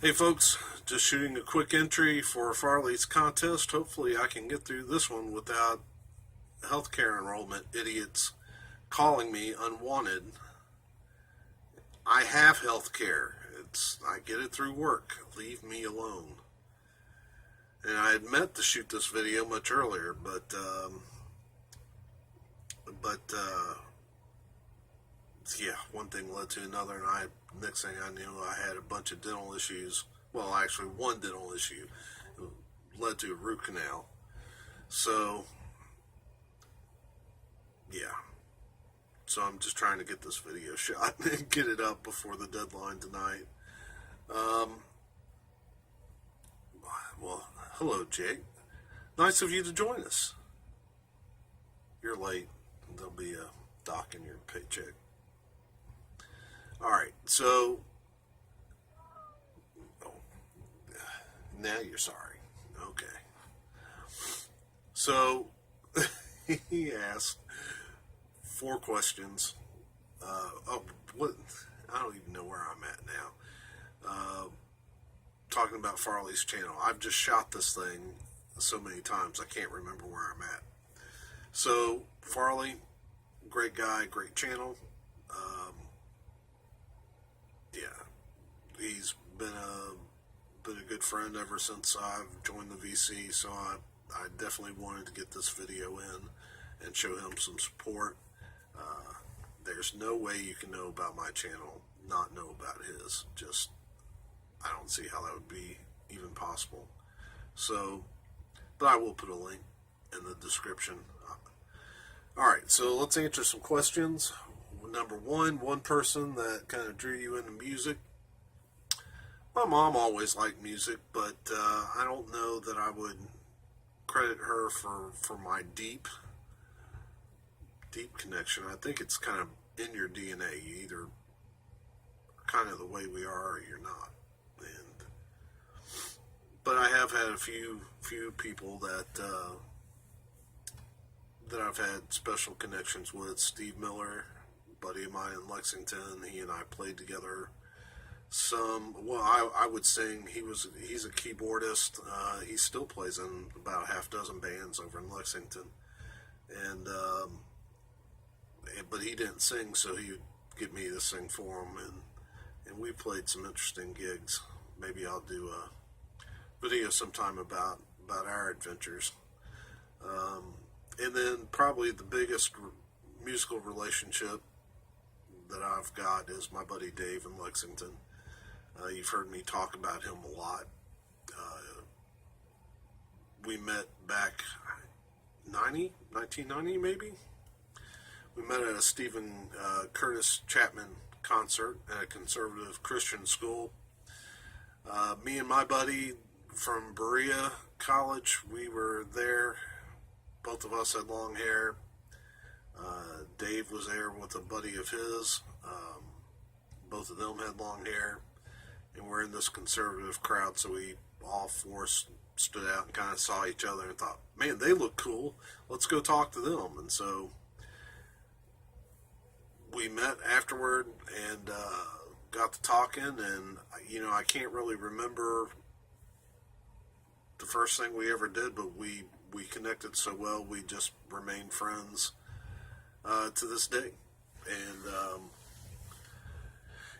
Hey folks, just shooting a quick entry for Farley's contest. Hopefully I can get through this one without healthcare enrollment idiots calling me unwanted. I have healthcare. I get it through work. Leave me alone. And I had meant to shoot this video much earlier, but yeah, one thing led to another, and next thing I knew, I had a bunch of dental issues. Well, actually, one dental issue led to a root canal. So, yeah. So I'm just trying to get this video shot and get it up before the deadline tonight. Um, well, hello, Jake. Nice of you to join us. You're late. There'll be a dock in your paycheck. All right, so oh, now you're sorry. Okay. So he asked 4 questions. What? I don't even know where I'm at now. Talking about Farley's channel. I've just shot this thing so many times I can't remember where I'm at. So Farley, great guy, great channel. Yeah, he's been a good friend ever since I've joined the VC. So I definitely wanted to get this video in and show him some support. There's no way you can know about my channel, not know about his. Just, I don't see how that would be even possible. So, but I will put a link in the description. Alright, so let's answer some questions. Number one person that kind of drew you into music. My mom always liked music, but I don't know that I would credit her for my deep connection. I think it's kind of in your DNA. You either kind of the way we are or you're not. But I have had a few people that I've had special connections with. Steve Miller, buddy of mine in Lexington. He and I played together well, I would sing. He's a keyboardist. He still plays in about a half dozen bands over in Lexington. And but he didn't sing, so he would get me to sing for him, and we played some interesting gigs. Maybe I'll do a video sometime about our adventures. And then probably the biggest musical relationship that I've got is my buddy Dave in Lexington. You've heard me talk about him a lot. We met back 1990 maybe. We met at a Stephen Curtis Chapman concert at a conservative Christian school. Me and my buddy from Berea College, we were there. Both of us had long hair. Dave was there with a buddy of his. Both of them had long hair. And we're in this conservative crowd, so we all four stood out and kind of saw each other and thought, man, they look cool. Let's go talk to them. And so we met afterward and got to talking, and I can't really remember the first thing we ever did, but we connected so well, we just remained friends to this day. And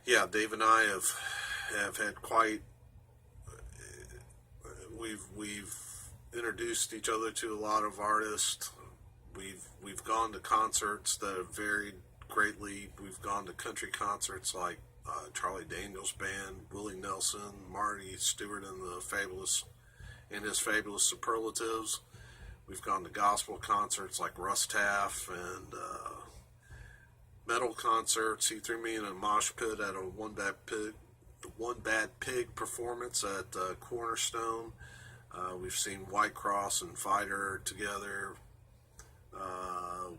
yeah, Dave and I have had quite. We've introduced each other to a lot of artists. We've gone to concerts that have varied greatly. We've gone to country concerts like Charlie Daniels Band, Willie Nelson, Marty Stewart and his fabulous superlatives. We've gone to gospel concerts like Russ Taff and metal concerts. He threw me in a mosh pit at a One Bad Pig performance at Cornerstone. We've seen White Cross and Fighter together.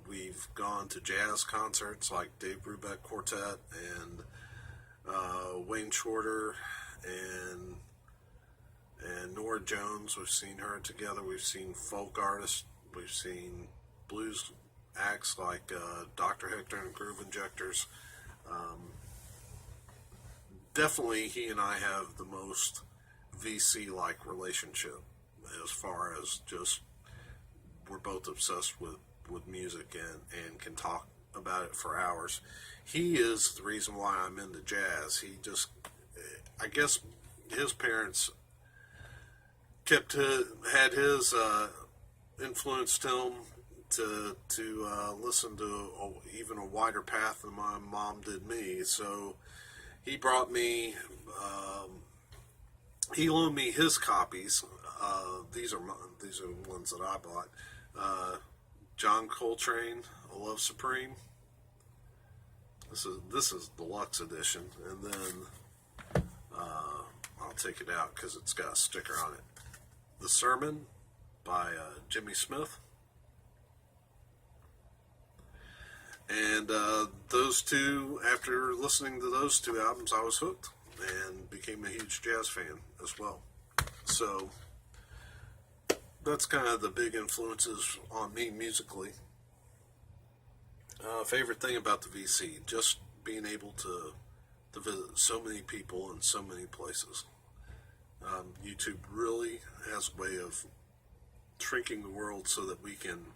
We've gone to jazz concerts like Dave Brubeck Quartet and Wayne Shorter and Nora Jones. We've seen her together. We've seen folk artists. We've seen blues acts like Dr. Hector and Groove Injectors. definitely he and I have the most VC-like relationship as far as just we're both obsessed with music and can talk about it for hours. He is the reason why I'm into jazz. He just, I guess his parents had his influenced him to listen to even a wider path than my mom did me. So he brought me, he loaned me his copies. These are ones that I bought. John Coltrane, A Love Supreme. This is deluxe edition, and then I'll take it out because it's got a sticker on it. The Sermon by Jimmy Smith. And those two, after listening to those two albums, I was hooked and became a huge jazz fan as well. So that's kind of the big influences on me musically. Favorite thing about the VC, just being able to visit so many people in so many places. YouTube really has a way of shrinking the world so that we can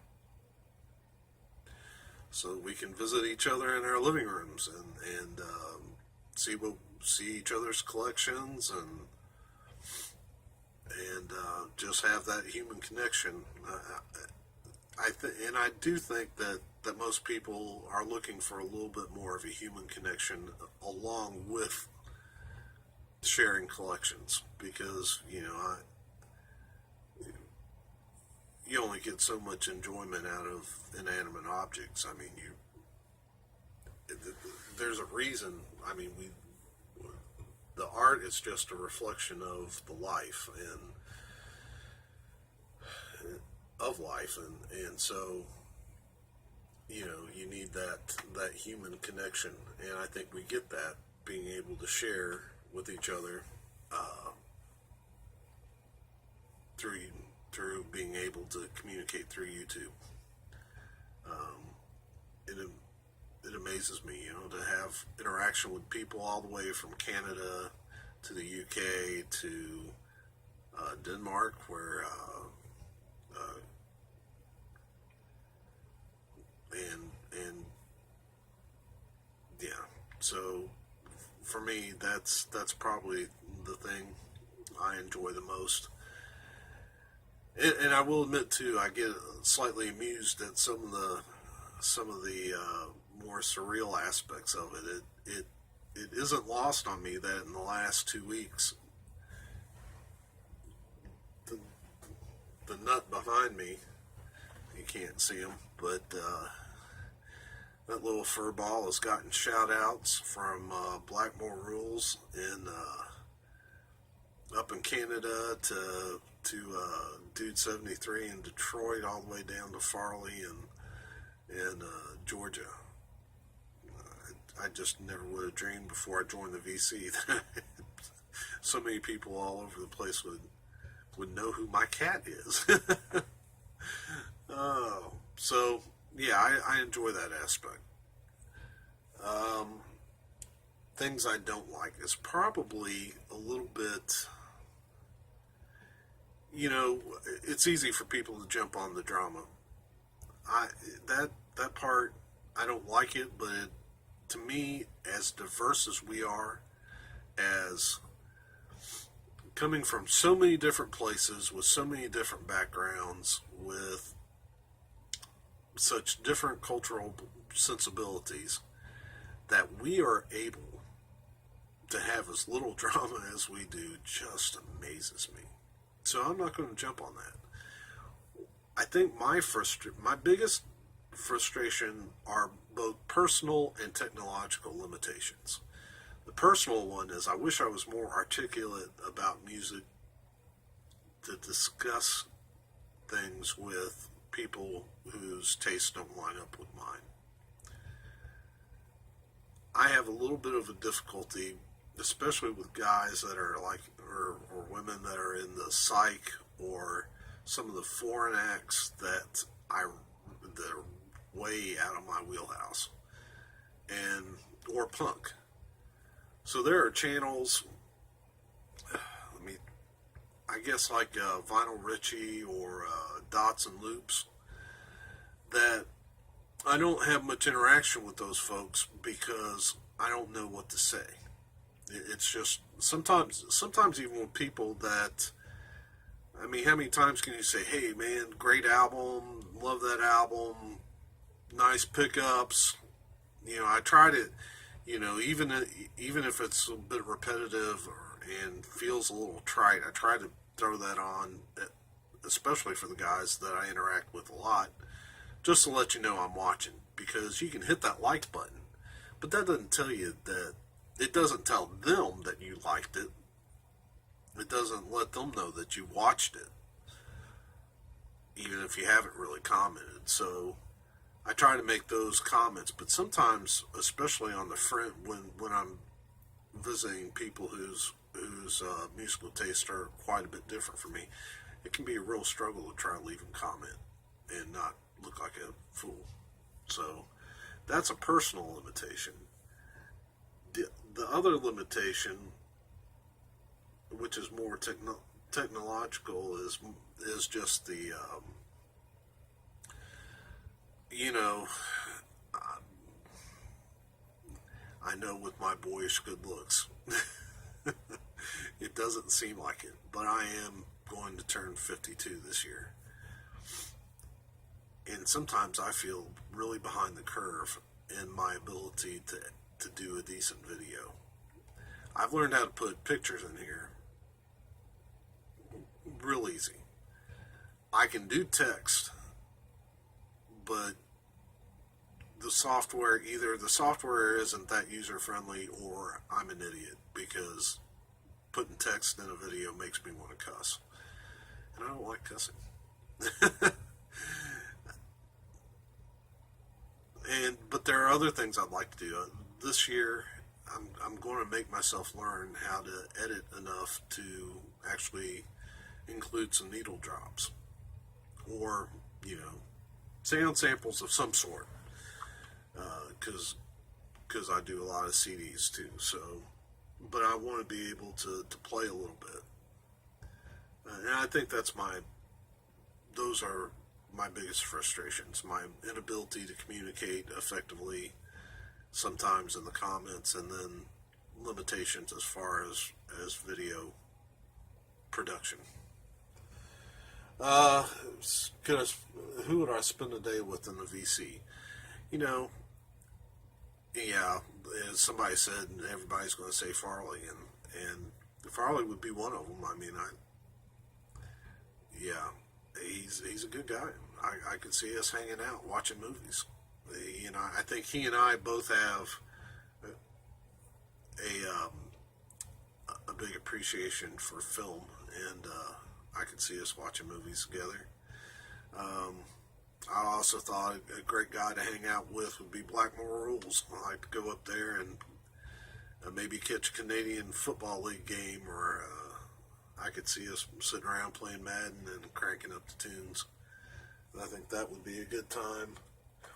visit each other in our living rooms and see each other's collections and just have that human connection. I do think that most people are looking for a little bit more of a human connection along with sharing collections, because you only get so much enjoyment out of inanimate objects. I mean, there's a reason. I mean, the art is just a reflection of the life and so you need that human connection, and I think we get that being able to share with each other through being able to communicate through YouTube. It amazes me, to have interaction with people all the way from Canada to the UK to Denmark, where and yeah. So for me, that's probably the thing I enjoy the most. And I will admit too, I get slightly amused at some of the more surreal aspects of it. It isn't lost on me that in the last 2 weeks, the nut behind me, you can't see him, but that little fur ball has gotten shout outs from Blackmore Rules up in Canada to Dude 73 in Detroit, all the way down to Farley and Georgia. I just never would have dreamed before I joined the VC that so many people all over the place would know who my cat is. Oh, so yeah, I enjoy that aspect. Things I don't like is probably a little bit, it's easy for people to jump on the drama. That part, I don't like it, but to me, as diverse as we are, as coming from so many different places with so many different backgrounds, with such different cultural sensibilities, that we are able to have as little drama as we do just amazes me. So I'm not going to jump on that. I think my biggest frustration are both personal and technological limitations. The personal one is I wish I was more articulate about music to discuss things with people whose tastes don't line up with mine. I have a little bit of a difficulty, especially with guys that are or women that are in the psych or some of the foreign acts that are way out of my wheelhouse, or punk. So there are channels, I mean, I guess like Vinyl Richie or Dots and Loops, that I don't have much interaction with those folks because I don't know what to say. It's just sometimes even with people that, I mean, how many times can you say, "Hey, man, great album, love that album, nice pickups." I try to, even if it's a bit repetitive and feels a little trite, I try to throw that on, especially for the guys that I interact with a lot, just to let you know I'm watching, because you can hit that like button, but that doesn't tell you that, it doesn't tell them that you liked it. It doesn't let them know that you watched it, even if you haven't really commented. So I try to make those comments, but sometimes, especially on the front, when I'm visiting people whose musical tastes are quite a bit different from me, it can be a real struggle to try to leave a comment and not look like a fool. So that's a personal limitation. The other limitation, which is more technological, is just the I know with my boyish good looks, it doesn't seem like it, but I am going to turn 52 this year. And sometimes I feel really behind the curve in my ability to do a decent video. I've learned how to put pictures in here real easy. I can do text, but either the software isn't that user friendly, or I'm an idiot, because putting text in a video makes me want to cuss. And I don't like cussing. But there are other things I'd like to do. This year, I'm going to make myself learn how to edit enough to actually include some needle drops, or sound samples of some sort, because I do a lot of CDs too. So, but I want to be able to play a little bit, and I think those are my biggest frustrations, my inability to communicate effectively sometimes in the comments, and then limitations as far as video production. Who would I spend a day with in the VC? Yeah, as somebody said, everybody's going to say Farley, and Farley would be one of them. I mean, he's a good guy. I could see us hanging out, watching movies. I think he and I both have a big appreciation for film, and I could see us watching movies together. I also thought a great guy to hang out with would be Blackmore Rules. I like to go up there and maybe catch a Canadian Football League game, or I could see us sitting around playing Madden and cranking up the tunes. I think that would be a good time.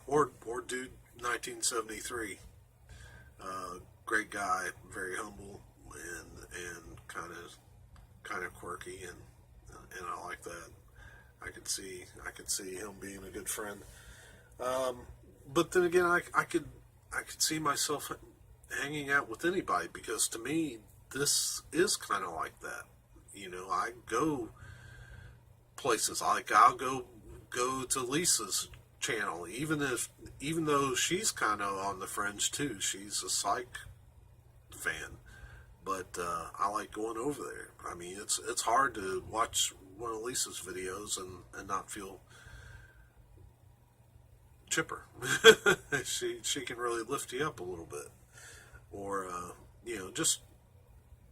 Or do 1973. Great guy, very humble, and kind of quirky, and I like that. I could see him being a good friend. But then again, I could see myself hanging out with anybody, because to me this is kind of like that. I go places, like I'll go to Lisa's channel, even though she's kind of on the fringe too. She's a Psych fan, but I like going over there. I mean, it's hard to watch one of Lisa's videos and not feel chipper. she can really lift you up a little bit, or just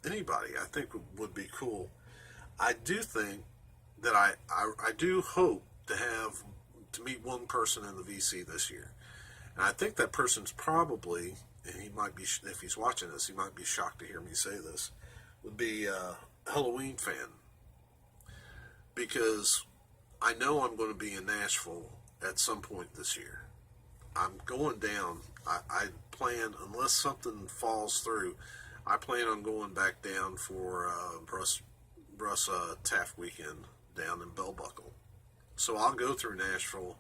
anybody I think would be cool. I do think that I do hope to meet one person in the VC this year, and I think that person's probably, and he might be, if he's watching this, he might be shocked to hear me say this, would be a Halloween fan, because I know I'm going to be in Nashville at some point this year. I'm going down. I plan, unless something falls through, I plan on going back down for Bruss Taft weekend down in Bell Buckle. So I'll go through Nashville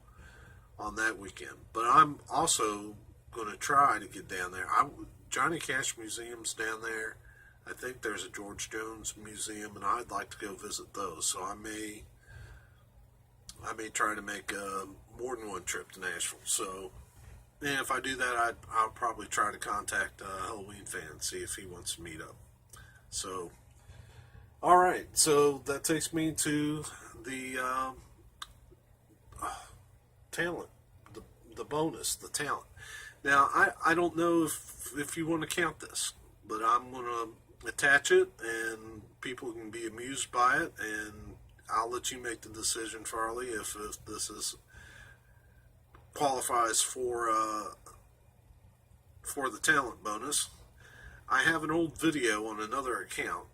on that weekend. But I'm also going to try to get down there. Johnny Cash Museum's down there. I think there's a George Jones Museum, and I'd like to go visit those. So I may try to make more than one trip to Nashville. So, and if I do that, I'll probably try to contact a Halloween fan, see if he wants to meet up. So, all right. So that takes me to the talent, the bonus, the talent. Now, I don't know if you want to count this, but I'm going to attach it, and people can be amused by it, and I'll let you make the decision, Farley, if this qualifies for the talent bonus. I have an old video on another account.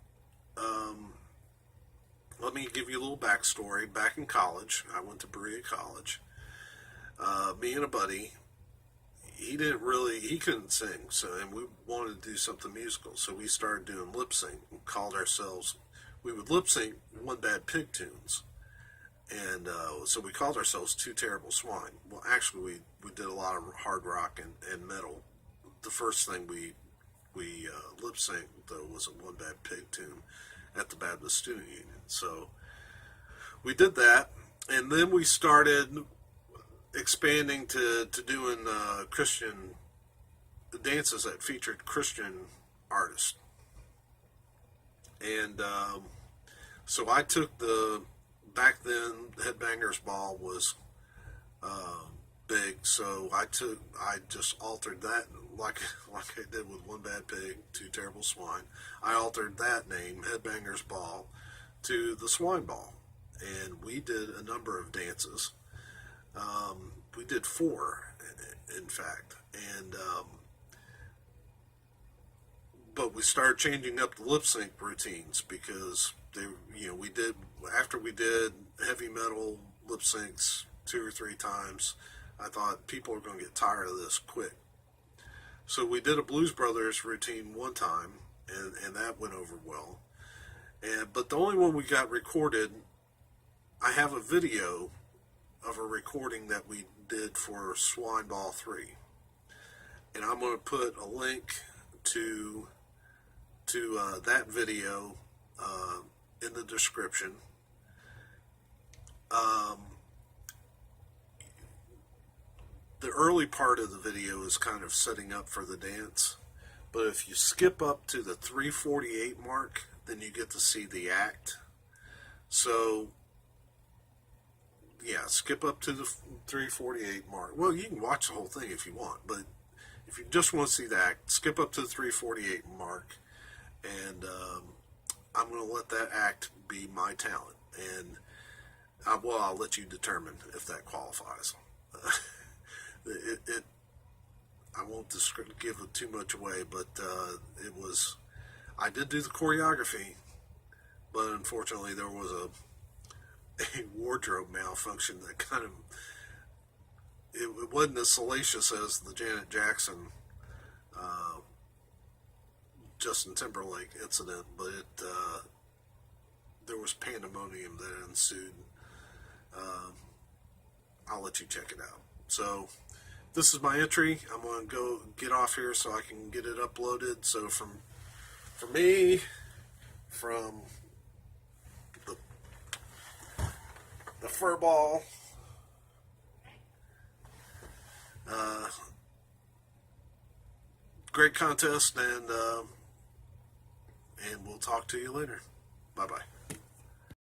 Let me give you a little backstory. Back in college, I went to Berea College. Me and a buddy, he couldn't sing, and we wanted to do something musical, so we started doing lip sync and we would lip sync One Bad Pig tunes, and so we called ourselves Two Terrible Swine. Well, actually, we did a lot of hard rock and metal. The first thing we lip synced, though, was a One Bad Pig tune at the Baptist Student Union. So we did that, and then we started expanding to doing Christian dances that featured Christian artists. And so I took back then Headbangers Ball was big, so I just altered that like I did with One Bad Pig, Two Terrible Swine. I altered that name, Headbangers Ball, to the Swine Ball, and we did a number of dances. We did 4, in fact, and but we started changing up the lip sync routines because after we did heavy metal lip syncs 2 or 3 times, I thought people are going to get tired of this quick. So we did a Blues Brothers routine one time, and that went over well. But the only one we got recorded, I have a video of a recording that we did for Swine Ball 3. And I'm going to put a link to that video in the description. The early part of the video is kind of setting up for the dance, but if you skip up to the 3:48 mark, then you get to see the act. So yeah, skip up to the 3:48 mark. Well, you can watch the whole thing if you want, but if you just want to see the act, skip up to the 3:48 mark, and I'm going to let that act be my talent, and I'll let you determine if that qualifies. I won't give it too much away, but I did do the choreography, but unfortunately there was a wardrobe malfunction that kind of, it wasn't as salacious as the Janet Jackson Justin Timberlake incident, but there was pandemonium that ensued. I'll let you check it out. So this is my entry. I'm going to go get off here so I can get it uploaded. So for me, from the fur ball, great contest, and we'll talk to you later. Bye bye.